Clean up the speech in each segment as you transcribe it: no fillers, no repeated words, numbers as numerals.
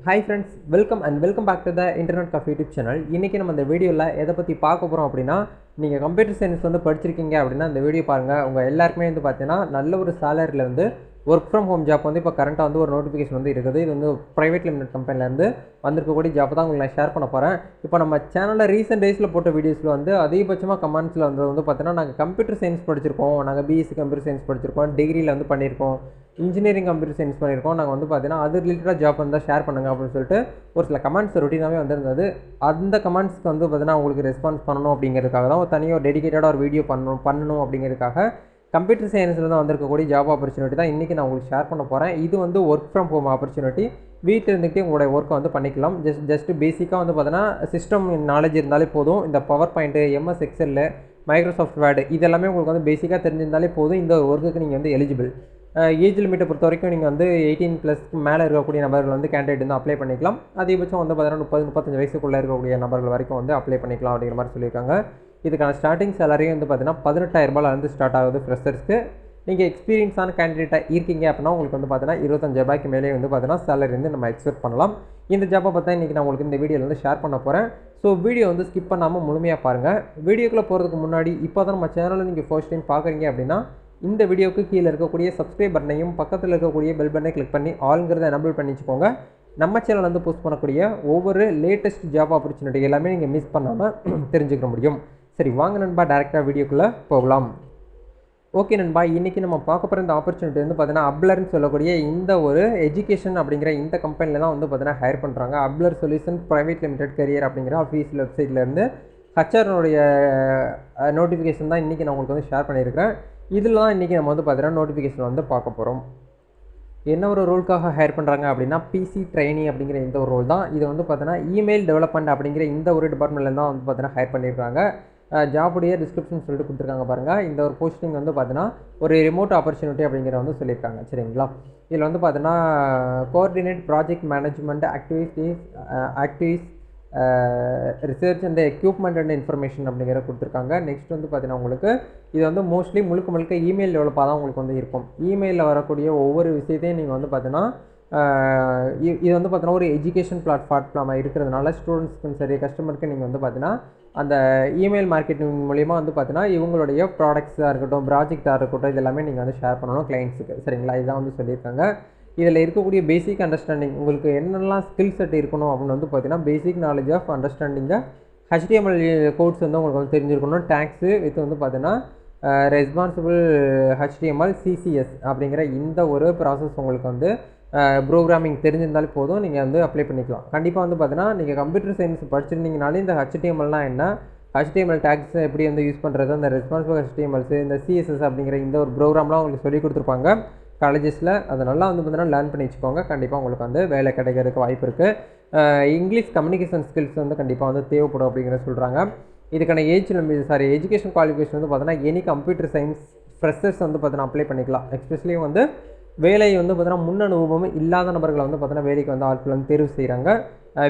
Hi friends, welcome back to the Internet Cafe YouTube channel. இன்னைக்கு நம்ம இந்த வீடியோல எதை பத்தி பார்க்க போறோம் அப்படினா நீங்க கம்ப்யூட்டர் சயின்ஸ் வந்து படிச்சிருக்கீங்க அப்படினா இந்த வீடியோ பாருங்க. உங்க எல்லாருக்குமே வந்து பார்த்தீனா நல்ல ஒரு சாலரில வந்து வொர்க் ஃப்ரம் ஹோம் ஜாப் வந்து இப்போ கரண்டா வந்து ஒரு நோட்டிஃபிகேஷன் வந்து இருக்குது. இது வந்து பிரைவேட் லிமிடெட் கம்பெனில இருந்து வந்திருக்கக்கூடிய ஜாப் தான் உங்களுக்கு நான் ஷேர் பண்ண போறேன். இப்போ நம்ம சேனல்ல ரீசன்ட் டேஸ்ல போட்ட வீடியோஸ்ல வந்து அதிகபட்சமா கமெண்ட்ஸ்ல வந்து பார்த்தீனா நாங்க கம்ப்யூட்டர் சயின்ஸ் படிச்சிருக்கோம். நாங்க பிஎஸ்சி கம்ப்யூட்டர் சயின்ஸ் படிச்சிருக்கோம். டிகிரில வந்து பண்ணியிருக்கோம். இன்ஜினியரிங் கம்ப்யூட்டர் சயின்ஸ் பண்ணியிருக்கோம். நாங்கள் வந்து பார்த்தீங்கன்னா அது ரிலேட்டடாக ஜாப் வந்தால் ஷேர் பண்ணுங்கள் அப்படின்னு சொல்லிட்டு ஒரு சில கமெண்ட்ஸ் ரொட்டீனாகவே வந்திருந்தது. அந்த கமெண்ட்ஸ்க்கு வந்து பார்த்தீங்கன்னா உங்களுக்கு ரெஸ்பான்ஸ் பண்ணணும் அப்படிங்கிறதுக்காக தான் ஒரு தனியாக ஒரு டெடிகேட்டடாக ஒரு வீடியோ பண்ணணும் அப்படிங்கிறதுக்காக கம்ப்யூட்டர் சயின்ஸில் தான் வந்திருக்கக்கூடிய ஜாப் ஆப்பர்ச்சுனிட்டி தான் இன்றைக்கி நான் உங்களுக்கு ஷேர் பண்ண போகிறேன். இது வந்து ஒர்க் ஃப்ரம் ஹோம் ஆப்பர்ச்சுனிட்டி. வீட்டில் இருந்துகிட்டே உங்களுடைய ஒர்க்கை வந்து பண்ணிக்கலாம். ஜஸ்ட் பேசிக்காக வந்து பார்த்தீங்கன்னா சிஸ்டம் நாலேஜ் இருந்தாலே போதும். இந்த power point, MS excel, microsoft word இதெல்லாமே உங்களுக்கு வந்து பேசிக்காக தெரிஞ்சிருந்தாலே போதும். இந்த ஒர்க்குக்கு நீங்கள் வந்து எலிஜிபிள். ஏஜ் லிமிட்டை பொறுத்த வரைக்கும் நீங்கள் வந்து 18+ மேலே இருக்கக்கூடிய நபர்கள் வந்து கேண்டிடேட் வந்து அப்ளை பண்ணிக்கலாம். அதிகபட்சம் வந்து பார்த்தீங்கன்னா 30-35 வயசுக்குள்ளே இருக்கக்கூடிய நபர்கள் வரைக்கும் வந்து அப்ளை பண்ணிக்கலாம் அப்படிங்கிற மாதிரி சொல்லியிருக்காங்க. இதுக்கான ஸ்டார்டிங் சேலரியும் வந்து பார்த்தீங்கன்னா 18,000 ஸ்டார்ட் ஆகுது ஃப்ரெஷர்ஸ்க்கு. நீங்கள் எக்ஸ்பீரியன்ஸான கேண்டிடேட்டாக இருக்கீங்க அப்படின்னா உங்களுக்கு வந்து பார்த்தீங்கன்னா 25,000 மேலே வந்து பார்த்தீங்கன்னா சேலரி வந்து நம்ம எக்ஸ்பெக்ட் பண்ணலாம். இந்த ஜாப்பை பார்த்தா இன்றைக்கி நான் உங்களுக்கு இந்த வீடியோவில் வந்து ஷேர் பண்ண போகிறேன். ஸோ வீடியோ வந்து ஸ்கிப் பண்ணாமல் முழுமையாக பாருங்கள். வீடியோக்குள்ளே போகிறதுக்கு முன்னாடி இப்போ தான் நம்ம சேனலில் நீங்கள் ஃபர்ஸ்ட் டைம் பார்க்குறீங்க அப்படின்னா இந்த வீடியோக்கு கீழே இருக்கக்கூடிய சப்ஸ்கிரைப் பட்டனையும் பக்கத்தில் இருக்கக்கூடிய பெல் பட்டனை கிளிக் பண்ணி ஆல்ங்கிறத எனபிள் பண்ணி வச்சுக்கோங்க. நம்ம சேனல் வந்து போஸ்ட் பண்ணக்கூடிய ஒவ்வொரு லேட்டஸ்ட் ஜாப் ஆப்பர்ச்சுனிட்டி எல்லாமே நீங்கள் மிஸ் பண்ணாமல் தெரிஞ்சுக்க முடியும். சரி வாங்க நண்பா, டேரெக்டாக வீடியோக்குள்ளே போகலாம். ஓகே நண்பா, இன்றைக்கி நம்ம பார்க்க போகிற இந்த ஆப்பர்ச்சுனிட்டி வந்து பார்த்தீங்கன்னா அப்லர்னு சொல்லக்கூடிய இந்த ஒரு எஜுகேஷன் அப்படிங்கிற இந்த கம்பெனியில் தான் வந்து பார்த்தீங்கன்னா ஹையர் பண்ணுறாங்க. அப்லர் சொல்யூஷன் பிரைவேட் லிமிடெட் கரியர் அப்படிங்கிற ஆஃபீஸியல் வெப்சைட்லேருந்து ஹச்ஆர்னுடைய நோட்டிஃபிகேஷன் தான் இன்றைக்கி நான் உங்களுக்கு வந்து ஷேர் பண்ணியிருக்கிறேன். இதில் தான் இன்றைக்கி நம்ம வந்து பார்த்தீங்கன்னா நோட்டிஃபிகேஷன் வந்து பார்க்க போகிறோம். என்ன ஒரு ரோலுக்காக ஹையர் பண்ணுறாங்க அப்படின்னா பிசி ட்ரைனி அப்படிங்கிற இந்த ஒரு ரோல் தான். இது வந்து பார்த்தீங்கன்னா இமெயில் டெவலப்மெண்ட் அப்படிங்கிற இந்த ஒரு டிபார்ட்மெண்ட்டில் தான் வந்து பார்த்தீங்கன்னா ஹையர் பண்ணியிருக்காங்க. ஜாபுடைய டிஸ்கிரிப்ஷன் சொல்லிட்டு கொடுத்துருக்காங்க பாருங்கள். இந்த ஒரு போஸ்டிங் வந்து பார்த்தீங்கன்னா ஒரு ரிமோட் ஆப்பர்ச்சுனிட்டி அப்படிங்கிற வந்து சொல்லியிருக்காங்க. சரிங்களா, இதில் வந்து பார்த்தீங்கன்னா coordinate project management ஆக்டிவிஸ் research and equipment and information அப்படிங்கிற கொடுத்துருக்காங்க. நெக்ஸ்ட் வந்து பார்த்தீங்கன்னா உங்களுக்கு இது வந்து மோஸ்ட்லி முழுக்க இமெயில் டெவலப்பாக தான் உங்களுக்கு வந்து இருக்கும். இமெயிலில் வரக்கூடிய ஒவ்வொரு விஷயத்தையும் நீங்கள் வந்து பார்த்தீங்கன்னா இது வந்து பார்த்தீங்கன்னா ஒரு எஜுகேஷன் பிளாட்ஃபார்மாக இருக்கிறதுனால ஸ்டூடெண்ட்ஸ்க்கும் சரி கஸ்டமருக்கு நீங்கள் வந்து பார்த்தீங்கன்னா அந்த இமெயில் மார்க்கெட்டிங் மூலிமா வந்து பார்த்தீங்கன்னா இவங்களுடைய ப்ராடக்ட்ஸாக இருக்கட்டும், ப்ராஜெக்டாக இருக்கட்டும், இது எல்லாமே நீங்கள் வந்து ஷேர் பண்ணணும் கிளைண்ட்ஸுக்கு. சரிங்களா, இதுதான் வந்து சொல்லியிருக்காங்க. இதில் இருக்கக்கூடிய பேசிக் அண்டர்ஸ்டாண்டிங் உங்களுக்கு என்னெல்லாம் ஸ்கில் செட் இருக்கணும் அப்படின்னு வந்து பார்த்தீங்கன்னா பேசிக் நாலேஜ் ஆஃப் அண்டர்ஸ்டாண்டிங்கை HTML கோட்ஸ் வந்து உங்களுக்கு வந்து தெரிஞ்சிருக்கணும். டேக்ஸு வித் வந்து பார்த்தீங்கன்னா ரெஸ்பான்சிபிள் HTML CSS அப்படிங்கிற இந்த ஒரு ப்ராசஸ் உங்களுக்கு வந்து ப்ரோக்ராமிங் தெரிஞ்சிருந்தாலே போதும், நீங்கள் வந்து அப்ளை பண்ணிக்கலாம். கண்டிப்பாக வந்து பார்த்தீங்கன்னா நீங்கள் கம்ப்யூட்டர் சயின்ஸ் படிச்சிருந்தீங்கனாலே இந்த HTMLனால் என்ன, HTML டேக்ஸ் எப்படி வந்து யூஸ் பண்ணுறது, அந்த ரெஸ்பான்சிபிள் HTMLs, இந்த CSS அப்படிங்கிற இந்த ஒரு ப்ரோக்ராம்லாம் உங்களுக்கு சொல்லி கொடுத்துருப்பாங்க காலேஜஸில். அதை நல்லா வந்து பார்த்தீங்கன்னா லேர்ன் பண்ணி வச்சுக்கோங்க. கண்டிப்பாக உங்களுக்கு வந்து வேலை கிடைக்கிறதுக்கு வாய்ப்பு இருக்குது. இங்கிலீஷ் கம்யூனிகேஷன் ஸ்கில்ஸ் வந்து கண்டிப்பாக வந்து தேவைப்படும் அப்படிங்கிற சொல்கிறாங்க. இதுக்கான எஜுகேஷன் குவாலிஃபிகேஷன் வந்து பார்த்தீங்கன்னா எனி கம்ப்யூட்டர் சயின்ஸ் ஃப்ரெஷர்ஸ் வந்து பார்த்தீங்கன்னா அப்ளை பண்ணிக்கலாம். எஸ்பெஷலி வந்து வேலை வந்து பார்த்தீங்கன்னா முன் அனுபவமும் இல்லாத நபர்களை வந்து பார்த்தீங்கன்னா வேலைக்கு வந்து ஆட்கள் வந்து தேர்வு செய்கிறாங்க.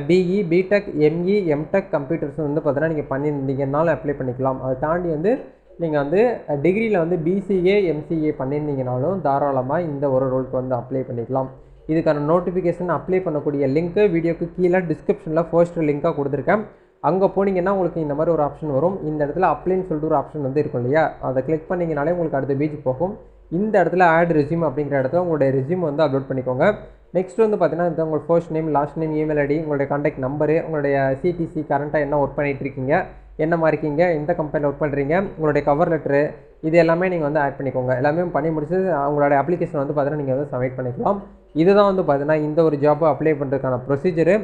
BE, BTech, ME, MTech computers வந்து பார்த்தீங்கன்னா நீங்கள் பண்ணியிருந்தீங்கன்னாலும் அப்ளை பண்ணிக்கலாம். அதை தாண்டி வந்து நீங்கள் வந்து டிகிரியில் வந்து பிசிஏ, எம்சிஏ பண்ணியிருந்தீங்கனாலும் தாராளமாக இந்த ஒரு ரோலுக்கு வந்து அப்ளை பண்ணிக்கலாம். இதுக்கான நோட்டிஃபிகேஷன் அப்ளை பண்ணக்கூடிய லிங்க்கு வீடியோக்கு கீழே டிஸ்கிரிப்ஷனில் ஃபர்ஸ்ட் லிங்காக கொடுத்துருக்கேன். அங்கே போனீங்கன்னா உங்களுக்கு இந்த மாதிரி ஒரு ஆப்ஷன் வரும். இந்த இடத்துல அப்ளைன்னு சொல்லிட்டு ஒரு ஆப்ஷன் வந்து இருக்கும் இல்லையா, அதை கிளிக் பண்ணிங்கனாலே உங்களுக்கு அடுத்த பேஜ் போகும். இந்த இடத்துல ஆட் ரெஸ்யூம் அப்படிங்கிற இடத்துல உங்களுடைய ரெஸ்யூம் வந்து அப்லோட் பண்ணிக்கோங்க. நெக்ஸ்ட் வந்து பார்த்தீங்கன்னா இந்த உங்கள் first name, last name, email ID, உங்களுடைய கான்டாக்ட் நம்பரு, உங்களுடைய சிடிசி, கரண்ட்டாக என்ன ஒர்க் பண்ணிகிட்டு இருக்கீங்க, என்னமா இருக்கீங்க, எந்த கம்பெனியில் ஒர்க் பண்ணுறீங்க, உங்களுடைய கவர் லெட்டரு, இது எல்லாமே நீங்கள் வந்து ஆட் பண்ணிக்கோங்க. எல்லாமே பண்ணி முடிச்சு உங்களுடைய அப்ளிகேஷன் வந்து பார்த்தீங்கன்னா நீங்கள் வந்து சப்மிட் பண்ணிக்கலாம். இதுதான் வந்து பார்த்தீங்கன்னா இந்த ஒரு ஜாப்பை அப்ளை பண்ணுறதுக்கான ப்ரொசீஜரு.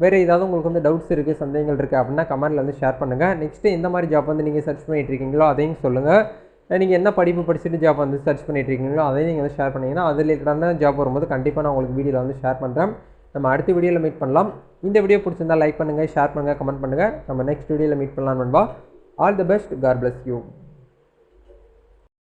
வேறு ஏதாவது உங்களுக்கு வந்து டவுட்ஸ் இருக்குது, சந்தேகங்கள் இருக்குது அப்படின்னா கமெண்ட்டில் வந்து ஷேர் பண்ணுங்கள். நெக்ஸ்ட்டு இந்த மாதிரி ஜாப் வந்து நீங்கள் சர்ச் பண்ணிகிட்டு இருக்கீங்களோ அதையும் சொல்லுங்கள். நீங்கள் என்ன படிப்பு படிச்சுட்டு ஜாப் வந்து சர்ச் பண்ணிகிட்டு இருக்கீங்களோ அதையும் நீங்கள் வந்து ஷேர் பண்ணிங்கன்னா அது ரிலேட்டடான ஜாப் வரும்போது கண்டிப்பாக நான் உங்களுக்கு வீடியோவில் வந்து ஷேர் பண்ணுறேன். நம்ம அடுத்த வீடியோவில் மீட் பண்ணலாம். இந்த வீடியோ பிடிச்சிருந்தால் லைக் பண்ணுங்கள், ஷேர் பண்ணுங்கள், கமெண்ட் பண்ணுங்கள். நம்ம நெக்ஸ்ட் வீடியோவில் மீட் பண்ணலாம் நண்பா. All the best, God bless you.